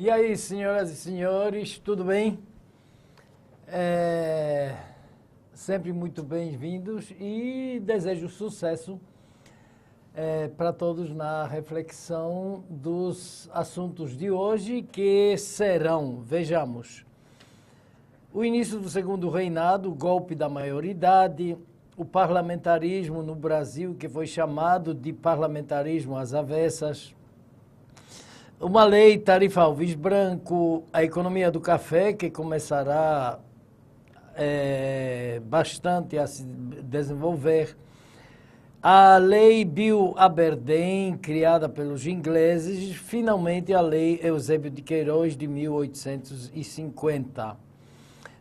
E aí, senhoras e senhores, tudo bem? Sempre muito bem-vindos e desejo sucesso para todos na reflexão dos assuntos de hoje, que serão, vejamos, o início do segundo reinado, o golpe da maioridade, o parlamentarismo no Brasil, que foi chamado de parlamentarismo às avessas, uma lei tarifa Alves Branco, a economia do café, que começará bastante a se desenvolver, a lei Bill Aberdeen, criada pelos ingleses, finalmente a lei Eusébio de Queiroz de 1850.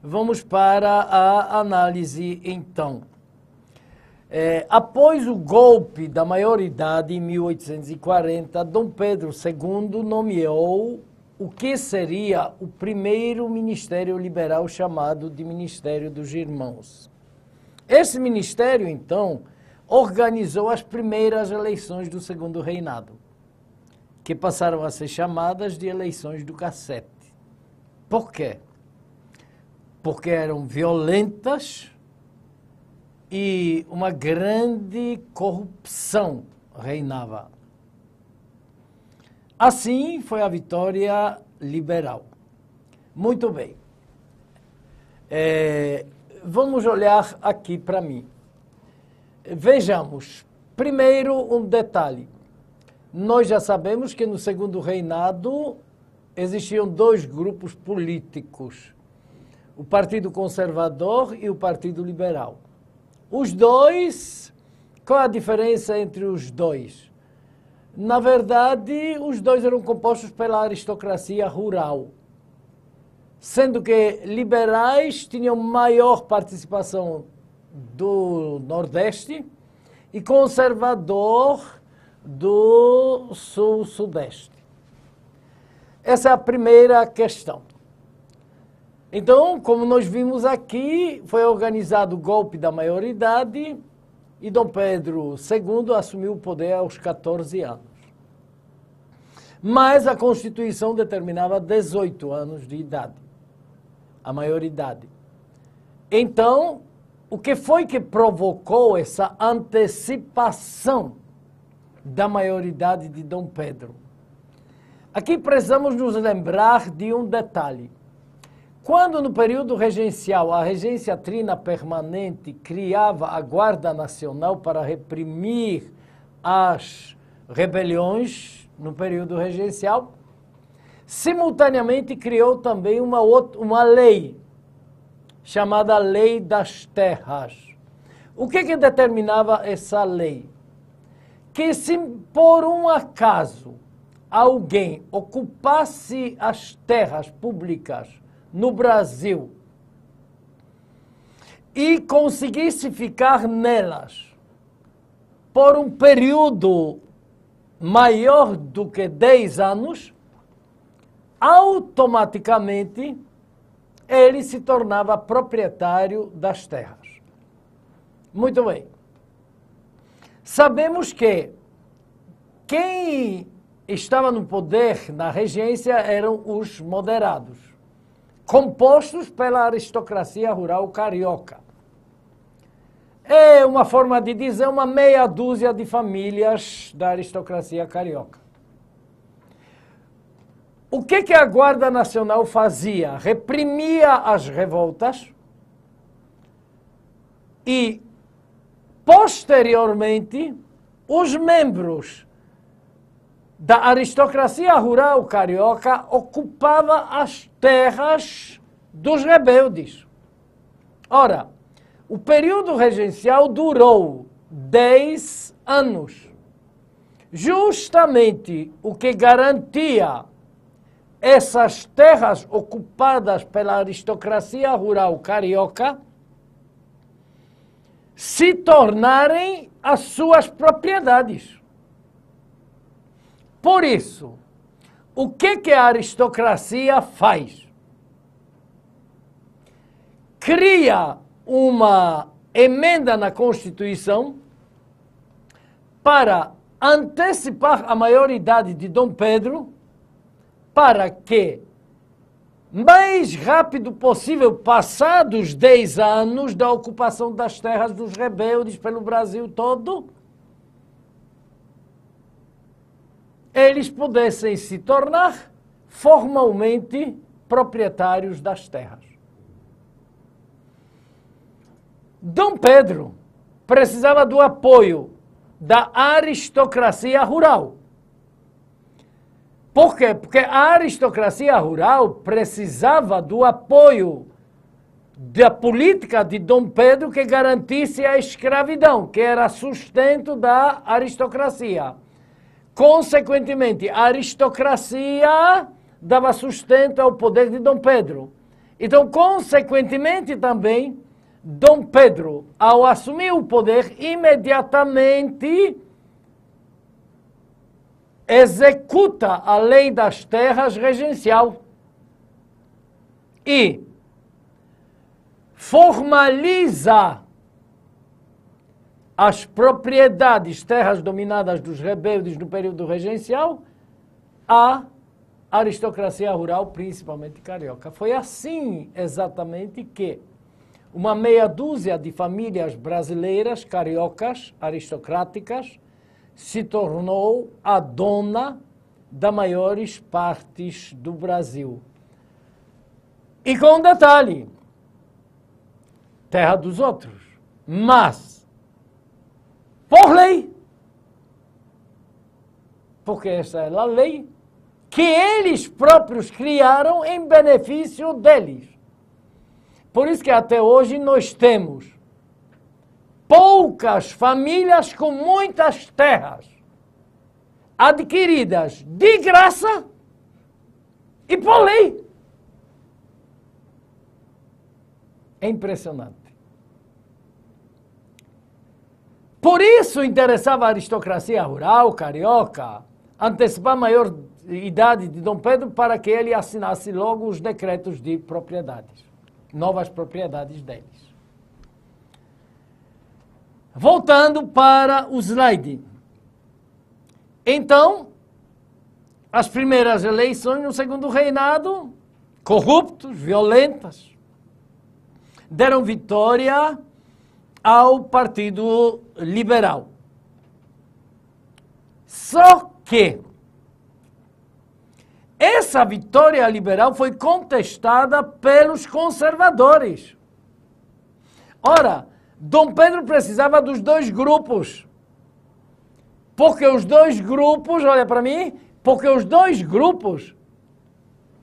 Vamos para a análise então. Após o golpe da maioridade em 1840, Dom Pedro II nomeou o que seria o primeiro ministério liberal, chamado de Ministério dos Irmãos. Esse ministério, então, organizou as primeiras eleições do segundo reinado, que passaram a ser chamadas de eleições do cacete. Por quê? Porque eram violentas e uma grande corrupção reinava. Assim foi a vitória liberal. Muito bem. Vamos olhar aqui para mim. Vejamos. Primeiro, um detalhe. Nós já sabemos que no segundo reinado existiam dois grupos políticos: o Partido Conservador e o Partido Liberal. Os dois, qual a diferença entre os dois? Na verdade, os dois eram compostos pela aristocracia rural, sendo que liberais tinham maior participação do Nordeste e conservador do Sul-Sudeste. Essa é a primeira questão. Então, como nós vimos aqui, foi organizado o golpe da maioridade e Dom Pedro II assumiu o poder aos 14 anos. Mas a Constituição determinava 18 anos de idade, a maioridade. Então, o que foi que provocou essa antecipação da maioridade de Dom Pedro? Aqui precisamos nos lembrar de um detalhe. Quando no período regencial a regência trina permanente criava a Guarda Nacional para reprimir as rebeliões no período regencial, simultaneamente criou também uma lei, chamada Lei das Terras. O que determinava essa lei? Que se por um acaso alguém ocupasse as terras públicas no Brasil e conseguisse ficar nelas por um período maior do que 10 anos, automaticamente ele se tornava proprietário das terras. Muito bem. Sabemos que quem estava no poder na regência eram os moderados, compostos pela aristocracia rural carioca. É uma forma de dizer uma meia dúzia de famílias da aristocracia carioca. O que a Guarda Nacional fazia? Reprimia as revoltas e, posteriormente, os membros da aristocracia rural carioca ocupavam as terras dos rebeldes. Ora, o período regencial durou 10 anos. Justamente o que garantia essas terras ocupadas pela aristocracia rural carioca se tornarem as suas propriedades. Por isso, o que a aristocracia faz? Cria uma emenda na Constituição para antecipar a maioridade de Dom Pedro para que, mais rápido possível, passados 10 anos da ocupação das terras dos rebeldes pelo Brasil todo, eles pudessem se tornar formalmente proprietários das terras. Dom Pedro precisava do apoio da aristocracia rural. Por quê? Porque a aristocracia rural precisava do apoio da política de Dom Pedro que garantisse a escravidão, que era sustento da aristocracia. Consequentemente, a aristocracia dava sustento ao poder de Dom Pedro. Então, consequentemente também, Dom Pedro, ao assumir o poder, imediatamente executa a lei das terras regencial e formaliza as propriedades, terras dominadas dos rebeldes no período regencial, à aristocracia rural, principalmente carioca. Foi assim exatamente que uma meia dúzia de famílias brasileiras, cariocas, aristocráticas, se tornou a dona das maiores partes do Brasil. E com um detalhe, terra dos outros, mas por lei, porque essa é a lei que eles próprios criaram em benefício deles. Por isso que até hoje nós temos poucas famílias com muitas terras adquiridas de graça e por lei. É impressionante. Por isso interessava a aristocracia rural, carioca, antecipar a maior idade de Dom Pedro para que ele assinasse logo os decretos de propriedades, novas propriedades deles. Voltando para o slide. Então, as primeiras eleições no segundo reinado, corruptos, violentas, deram vitória ao Partido Liberal. Só que essa vitória liberal foi contestada pelos conservadores. Ora, Dom Pedro precisava dos dois grupos. Porque os dois grupos, olha para mim, porque os dois grupos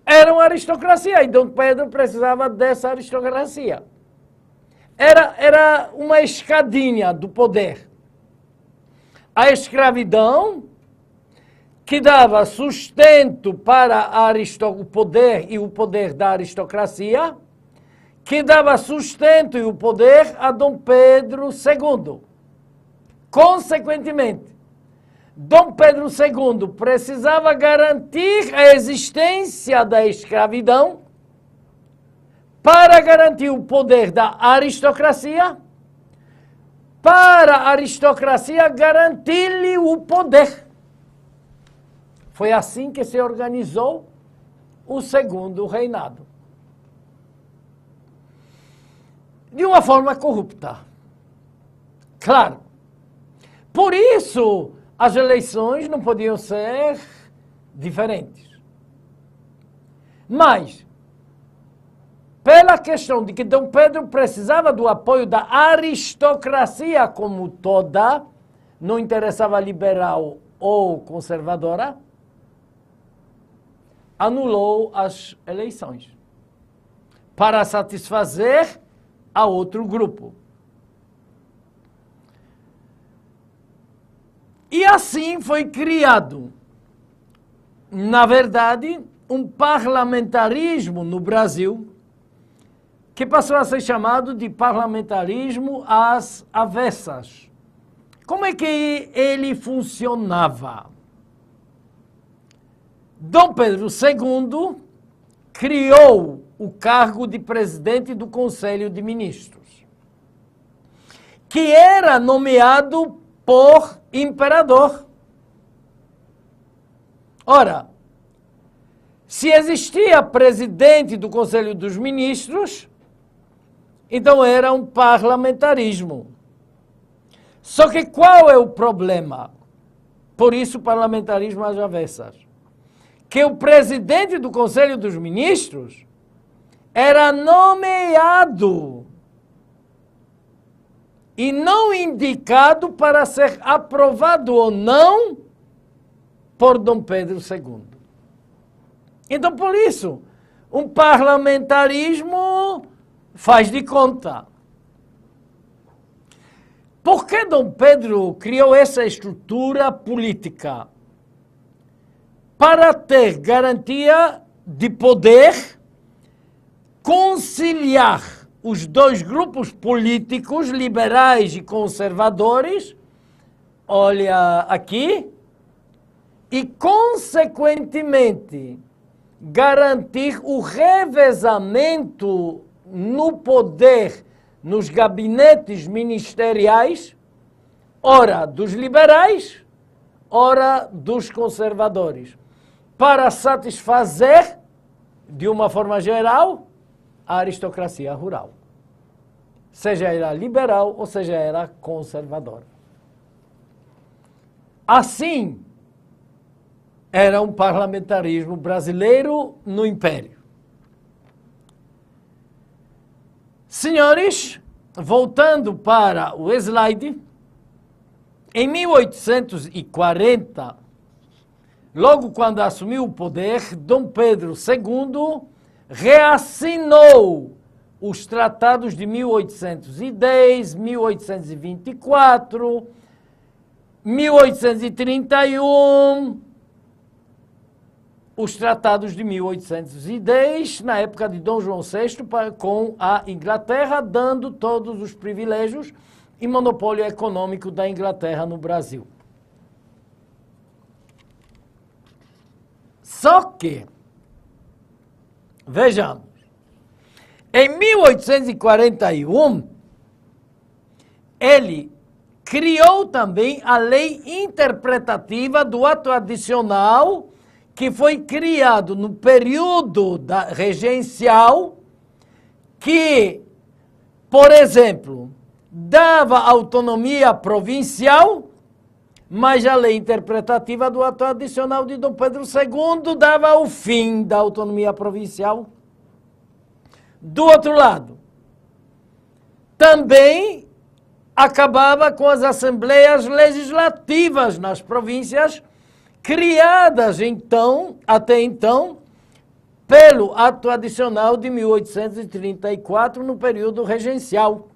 eram aristocracia e Dom Pedro precisava dessa aristocracia. Era uma escadinha do poder. A escravidão, que dava sustento para o poder e o poder da aristocracia, que dava sustento e o poder a Dom Pedro II. Consequentemente, Dom Pedro II precisava garantir a existência da escravidão para garantir o poder da aristocracia, para a aristocracia garantir-lhe o poder. Foi assim que se organizou o segundo reinado. De uma forma corrupta. Claro. Por isso, as eleições não podiam ser diferentes. Mas, pela questão de que Dom Pedro precisava do apoio da aristocracia como toda, não interessava liberal ou conservadora, anulou as eleições para satisfazer a outro grupo. E assim foi criado, na verdade, um parlamentarismo no Brasil que passou a ser chamado de parlamentarismo às avessas. Como é que ele funcionava? Dom Pedro II criou o cargo de presidente do Conselho de Ministros, que era nomeado por imperador. Ora, Se existia presidente do Conselho dos Ministros, então era um parlamentarismo. Só que qual é o problema? Por isso o parlamentarismo às avessas. Que o presidente do Conselho dos Ministros era nomeado e não indicado para ser aprovado ou não por Dom Pedro II. Então, por isso, um parlamentarismo faz de conta. Por que Dom Pedro criou essa estrutura política? Para ter garantia de poder conciliar os dois grupos políticos, liberais e conservadores, olha aqui, e, consequentemente, garantir o revezamento no poder, nos gabinetes ministeriais, ora dos liberais, ora dos conservadores, para satisfazer, de uma forma geral, a aristocracia rural. Seja era liberal ou seja era conservadora. Assim, era um parlamentarismo brasileiro no Império. Senhores, voltando para o slide, em 1840, logo quando assumiu o poder, Dom Pedro II reassinou os tratados de 1810, 1824, 1831, os tratados de 1810, na época de Dom João VI, com a Inglaterra, dando todos os privilégios e monopólio econômico da Inglaterra no Brasil. Só que, vejamos, em 1841, ele criou também a lei interpretativa do ato adicional, que foi criado no período regencial, que, por exemplo, dava autonomia provincial, mas a lei interpretativa do ato adicional de Dom Pedro II dava o fim da autonomia provincial. Do outro lado, também acabava com as assembleias legislativas nas províncias, criadas até então, pelo ato adicional de 1834, no período regencial,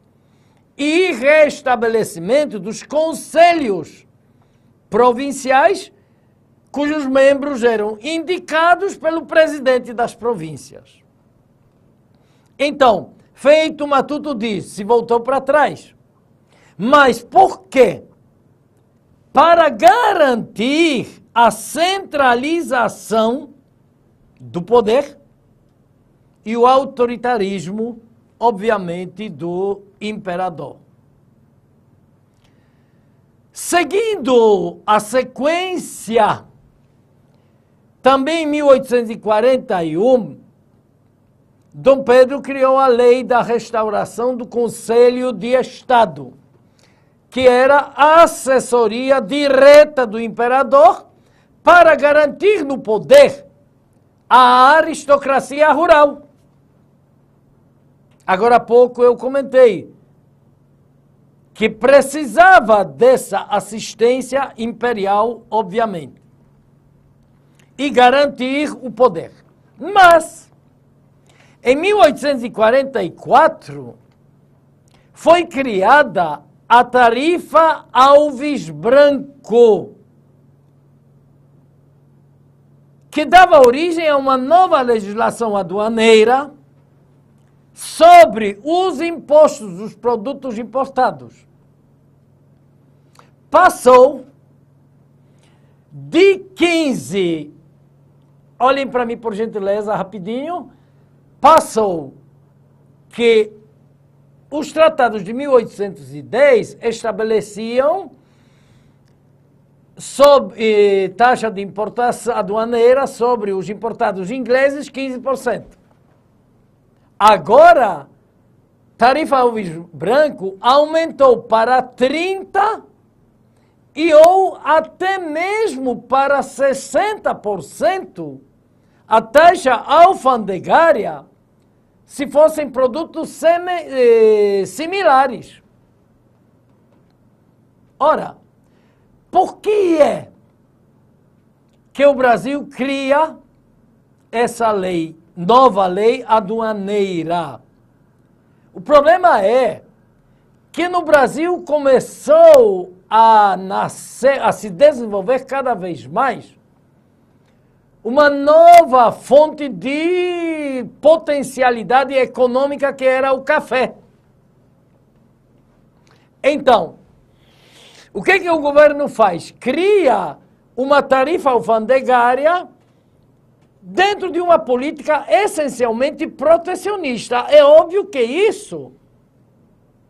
e restabelecimento dos conselhos provinciais, cujos membros eram indicados pelo presidente das províncias. Então, feito Matuto disse, se voltou para trás. Mas por quê? Para garantir a centralização do poder e o autoritarismo, obviamente, do imperador. Seguindo a sequência, também em 1841, Dom Pedro criou a lei da restauração do Conselho de Estado, que era a assessoria direta do imperador para garantir no poder a aristocracia rural. Agora há pouco eu comentei que precisava dessa assistência imperial, obviamente, e garantir o poder. Mas, em 1844, foi criada a tarifa Alves Branco, que dava origem a uma nova legislação aduaneira sobre os impostos dos produtos importados. Passou de 15, olhem para mim por gentileza rapidinho, passou que os tratados de 1810 estabeleciam sobre taxa de importação aduaneira sobre os importados ingleses, 15%. Agora, tarifa alvo branco aumentou para 30% ou até mesmo para 60% a taxa alfandegária se fossem produtos similares. Ora, por que é que o Brasil cria essa lei, nova lei aduaneira? O problema é que no Brasil começou a nascer, a se desenvolver cada vez mais uma nova fonte de potencialidade econômica que era o café. Então, o que o governo faz? Cria uma tarifa alfandegária dentro de uma política essencialmente protecionista. É óbvio que isso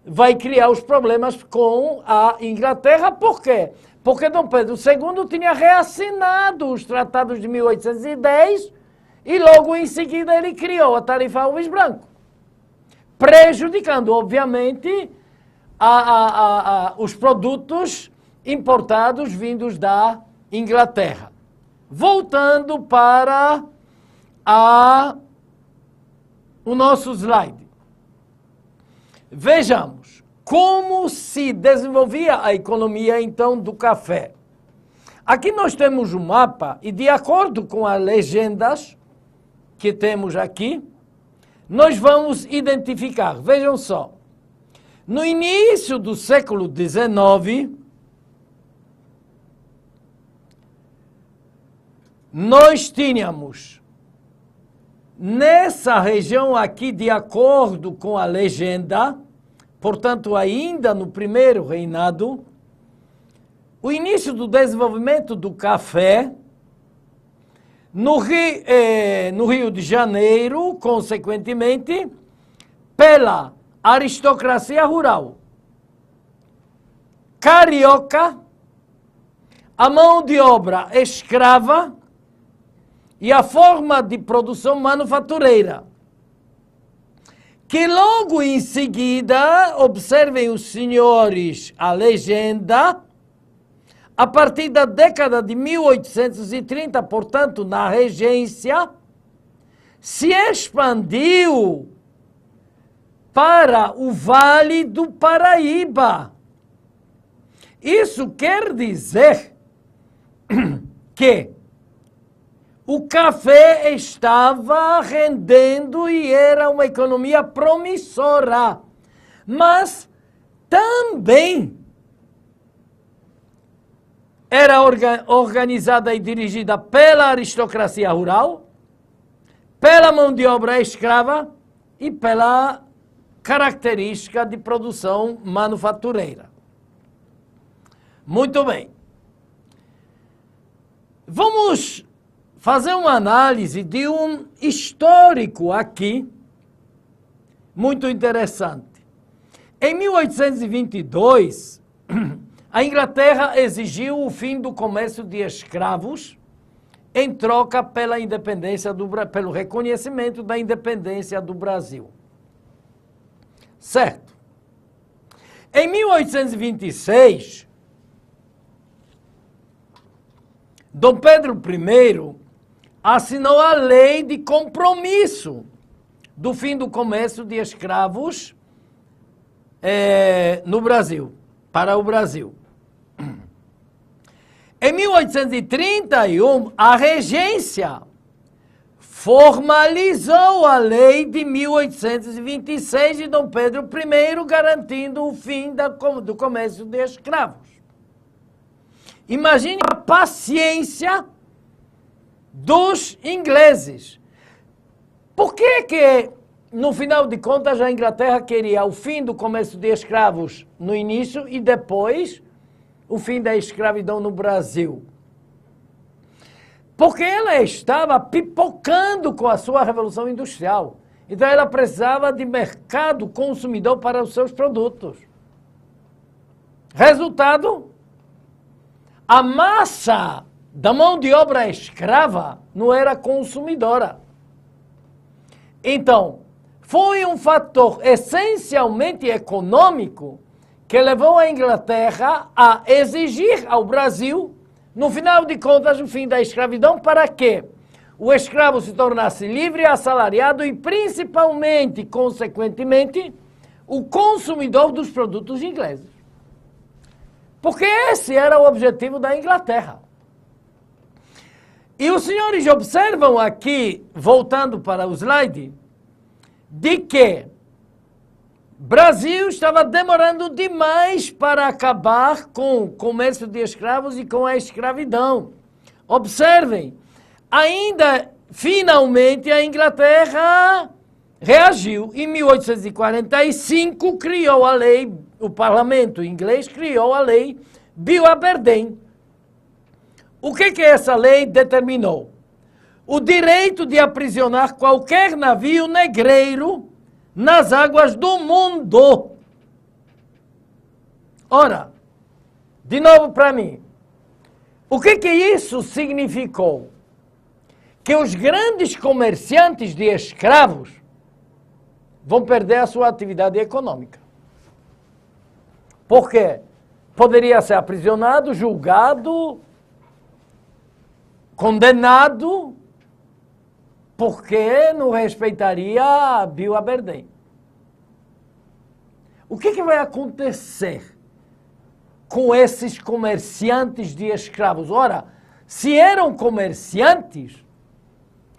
vai criar os problemas com a Inglaterra. Por quê? Porque Dom Pedro II tinha reassinado os tratados de 1810 e logo em seguida ele criou a tarifa Alves Branco, prejudicando, obviamente, os produtos importados vindos da Inglaterra. Voltando para o nosso slide. Vejamos como se desenvolvia a economia, então, do café. Aqui nós temos um mapa e, de acordo com as legendas que temos aqui, nós vamos identificar. Vejam só. No início do século XIX, nós tínhamos, nessa região aqui, de acordo com a legenda, portanto, ainda no primeiro reinado, o início do desenvolvimento do café no Rio de Janeiro, consequentemente, pela aristocracia rural, carioca, a mão de obra escrava e a forma de produção manufatureira, que logo em seguida, observem os senhores a legenda, a partir da década de 1830, portanto, na regência, se expandiu para o Vale do Paraíba. Isso quer dizer que o café estava rendendo e era uma economia promissora, mas também era organizada e dirigida pela aristocracia rural, pela mão de obra escrava e pela característica de produção manufatureira. Muito bem. Vamos fazer uma análise de um histórico aqui, muito interessante. Em 1822, a Inglaterra exigiu o fim do comércio de escravos em troca pela independência pelo reconhecimento da independência do Brasil. Certo. Em 1826, Dom Pedro I assinou a lei de compromisso do fim do comércio de escravos no Brasil, para o Brasil. Em 1831, a regência formalizou a lei de 1826 de Dom Pedro I, garantindo o fim do comércio de escravos. Imagine a paciência dos ingleses. Por que, no final de contas, a Inglaterra queria o fim do comércio de escravos no início e depois o fim da escravidão no Brasil? Porque ela estava pipocando com a sua revolução industrial. Então ela precisava de mercado consumidor para os seus produtos. Resultado, a massa da mão de obra escrava não era consumidora. Então, foi um fator essencialmente econômico que levou a Inglaterra a exigir ao Brasil, no final de contas, o fim da escravidão, para que o escravo se tornasse livre, assalariado e, principalmente, consequentemente, o consumidor dos produtos ingleses. Porque esse era o objetivo da Inglaterra. E os senhores observam aqui, voltando para o slide, de que Brasil estava demorando demais para acabar com o comércio de escravos e com a escravidão. Observem, ainda finalmente a Inglaterra reagiu. Em 1845 criou a lei, o parlamento inglês criou a lei Bill Aberdeen. O que essa lei determinou? O direito de aprisionar qualquer navio negreiro nas águas do mundo. Ora, de novo para mim, o que isso significou? Que os grandes comerciantes de escravos vão perder a sua atividade econômica. Por quê? Poderia ser aprisionado, julgado, condenado, porque não respeitaria a Bill Aberdeen. O que vai acontecer com esses comerciantes de escravos? Ora, se eram comerciantes,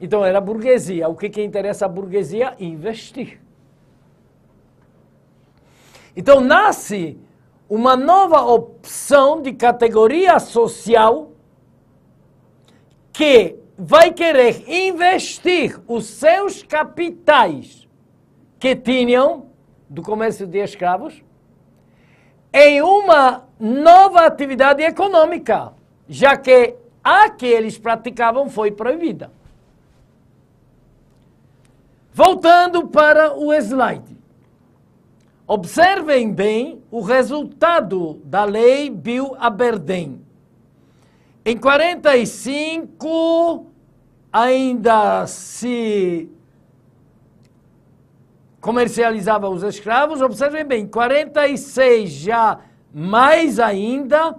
então era a burguesia. O que interessa a burguesia? Investir. Então nasce uma nova opção de categoria social que vai querer investir os seus capitais que tinham do comércio de escravos em uma nova atividade econômica, já que a que eles praticavam foi proibida. Voltando para o slide. Observem bem o resultado da lei Bill Aberdeen. Em 45, ainda se comercializava os escravos. Observem bem, em 46 já mais ainda,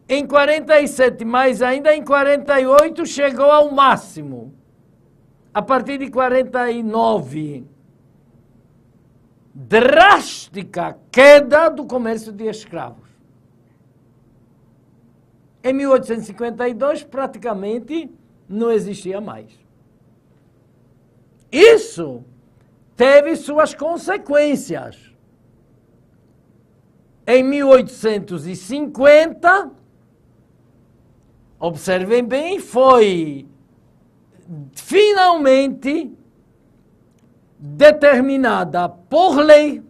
em 47 mais ainda, em 48 chegou ao máximo. A partir de 49, drástica queda do comércio de escravos. Em 1852, praticamente não existia mais. Isso teve suas consequências. Em 1850, observem bem, foi finalmente determinada por lei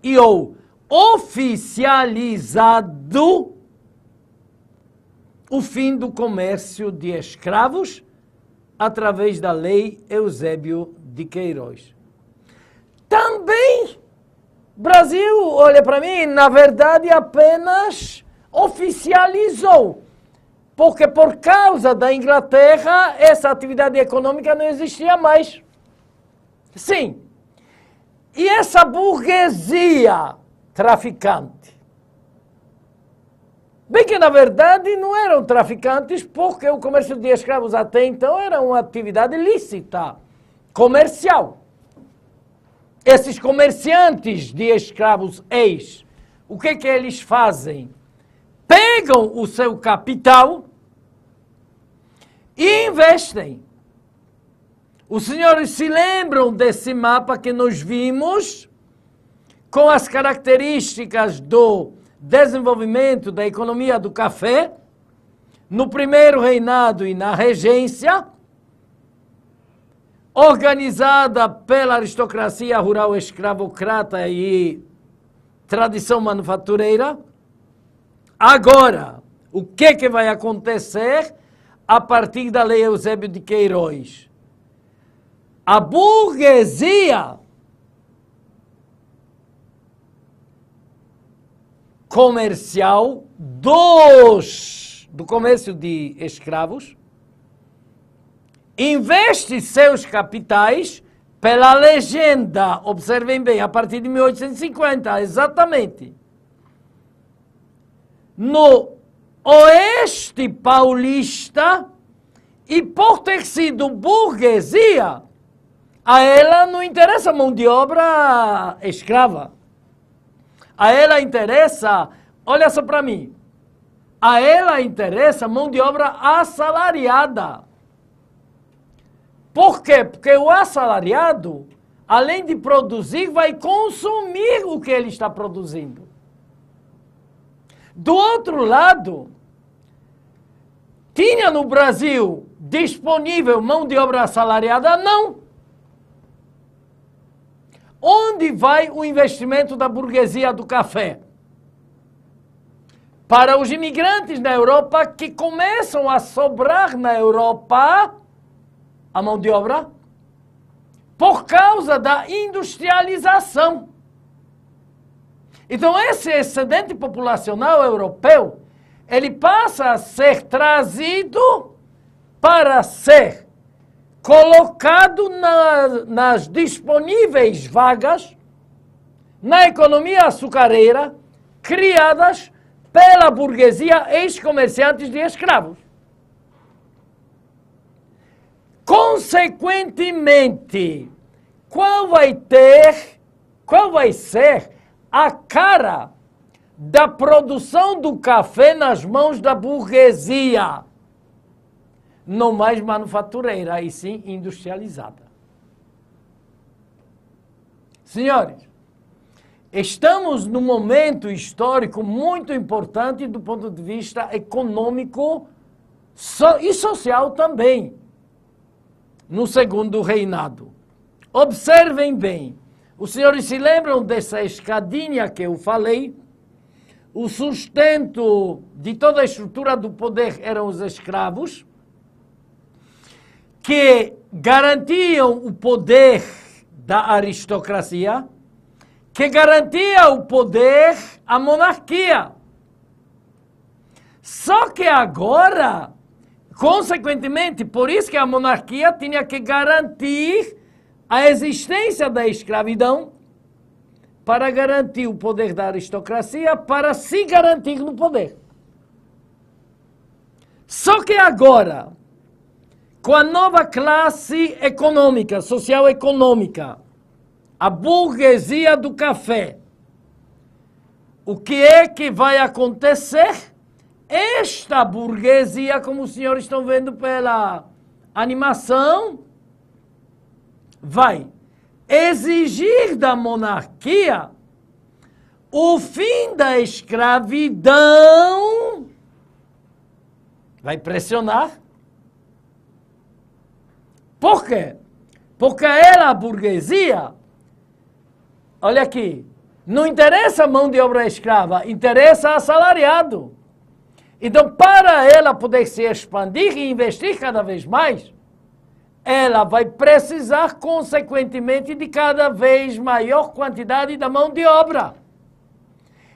e ou oficializado o fim do comércio de escravos através da lei Eusébio de Queiroz. Também, Brasil, olha para mim, na verdade apenas oficializou, porque por causa da Inglaterra essa atividade econômica não existia mais. Sim, e essa burguesia traficante, bem que, na verdade, não eram traficantes, porque o comércio de escravos até então era uma atividade lícita, comercial. Esses comerciantes de escravos o que eles fazem? Pegam o seu capital e investem. Os senhores se lembram desse mapa que nós vimos, com as características do desenvolvimento da economia do café, no primeiro reinado e na regência, organizada pela aristocracia rural escravocrata e tradição manufatureira. Agora, o que vai acontecer a partir da lei Eusébio de Queiroz? A burguesia comercial do comércio de escravos, investe seus capitais pela legenda, observem bem, a partir de 1850, exatamente, no oeste paulista, e por ter sido burguesia, a ela não interessa mão de obra escrava. A ela interessa, olha só para mim, a ela interessa mão de obra assalariada. Por quê? Porque o assalariado, além de produzir, vai consumir o que ele está produzindo. Do outro lado, tinha no Brasil disponível mão de obra assalariada? Não. Onde vai o investimento da burguesia do café? Para os imigrantes na Europa que começam a sobrar na Europa a mão de obra por causa da industrialização. Então esse excedente populacional europeu, ele passa a ser trazido para ser colocado nas disponíveis vagas na economia açucareira criadas pela burguesia ex-comerciantes de escravos. Consequentemente, qual vai ser a cara da produção do café nas mãos da burguesia? Não mais manufatureira, e sim industrializada. Senhores, estamos num momento histórico muito importante do ponto de vista econômico e social também, no segundo reinado. Observem bem, os senhores se lembram dessa escadinha que eu falei? O sustento de toda a estrutura do poder eram os escravos, que garantiam o poder da aristocracia, que garantia o poder à monarquia. Só que agora, consequentemente, por isso que a monarquia tinha que garantir a existência da escravidão para garantir o poder da aristocracia, para se garantir no poder. Só que agora, com a nova classe econômica, social-econômica, a burguesia do café, o que é que vai acontecer? Esta burguesia, como os senhores estão vendo pela animação, vai exigir da monarquia o fim da escravidão, vai pressionar. Por quê? Porque ela, a burguesia, olha aqui, não interessa mão de obra escrava, interessa assalariado. Então, para ela poder se expandir e investir cada vez mais, ela vai precisar, consequentemente, de cada vez maior quantidade da mão de obra.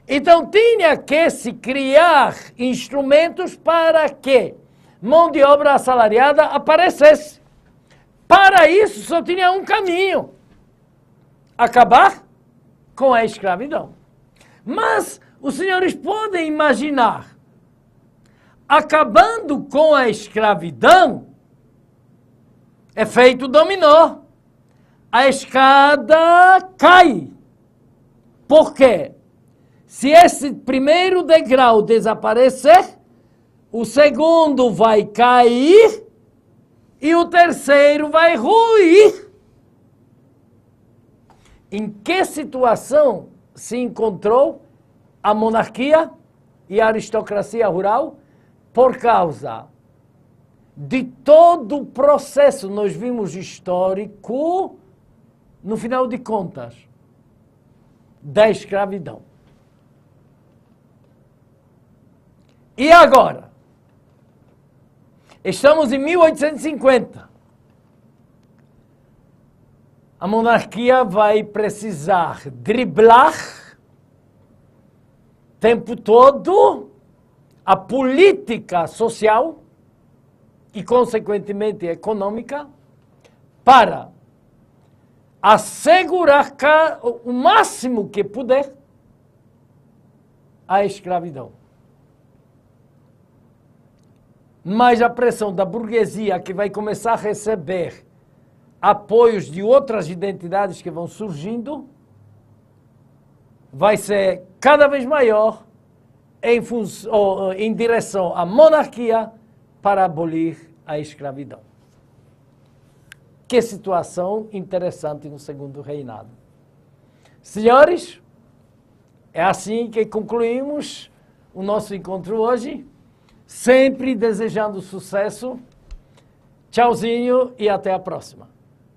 Então, tinha que se criar instrumentos para que mão de obra assalariada aparecesse. Para isso, só tinha um caminho: acabar com a escravidão. Mas os senhores podem imaginar, acabando com a escravidão, efeito dominó. A escada cai. Por quê? Se esse primeiro degrau desaparecer, o segundo vai cair e o terceiro vai ruir. Em que situação se encontrou a monarquia e a aristocracia rural? Por causa de todo o processo, nós vimos histórico, no final de contas, da escravidão. E agora? Estamos em 1850. A monarquia vai precisar driblar tempo todo a política social e, consequentemente, econômica para assegurar o máximo que puder a escravidão. Mas a pressão da burguesia, que vai começar a receber apoios de outras identidades que vão surgindo, vai ser cada vez maior em direção à monarquia para abolir a escravidão. Que situação interessante no segundo reinado. Senhores, é assim que concluímos o nosso encontro hoje, sempre desejando sucesso. Tchauzinho e até a próxima.